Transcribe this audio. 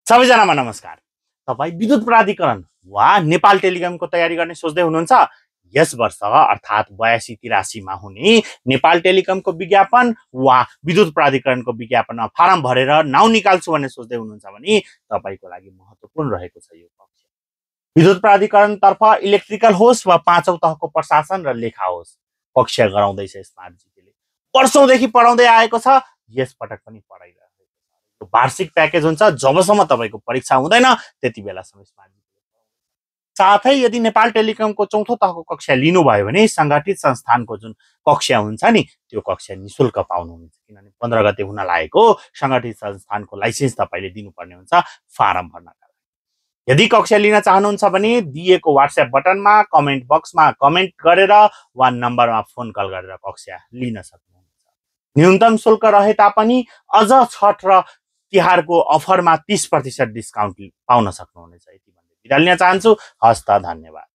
सबैजनामा नमस्कार। तपाईँ विद्युत प्राधिकरण वा नेपाल टेलिकमको तयारी गर्ने सोच्दै हुनुहुन्छ? यस वर्ष अर्थात् 82-83 मा हुने नेपाल टेलिकमको विज्ञापन वा विद्युत प्राधिकरणको विज्ञापनमा फारम भरेर नाउँ निकाल्छु भन्ने सोच्दै हुनुहुन्छ भने तपाईँको लागि महत्त्वपूर्ण रहेको छ यो पक्ष। विद्युत प्राधिकरणतर्फ इलेक्ट्रिकल होस् वा पाँचौं तहको प्रशासन र लेखा होस्, पक्ष गराउँदैछ स्मार्ट जिपीले। वर्षौंदेखि पढाउँदै आएको छ, यस पटक पनि पढाइरहेको छ। वार्षिक प्याकेज हुन्छ, जबसम्म तपाईँको परीक्षा हुँदैन त्यति बेलासम्म स्मार्ट जिपीले। साथै यदि नेपाल टेलिकमको चौथो तहको कक्षा लिनुभयो भने सङ्गठित संस्थानको जुन कक्षा हुन्छ नि, त्यो कक्षा निशुल्क पाउनुहुन्छ। किनभने 15 गते हुन लागेको सङ्गठित संस्थानको लाइसेन्स तपाईँले दिनुपर्ने हुन्छ फारम भर्नका लागि। यदि कक्षा लिन चाहनुहुन्छ भने दिएको व्हाट्सएप बटनमा कमेन्ट बक्समा कमेन्ट गरेर वा नम्बरमा फोन कल गरेर कक्षा लिन सक्नुहुन्छ। न्यूनतम शुल्क रहे तापनि अझ छठ र तिहारको अफरमा 30% डिस्काउन्ट पाउन सक्नुहुनेछ। यति भन्दै बिदा लिन चाहन्छु। हस्त, धन्यवाद।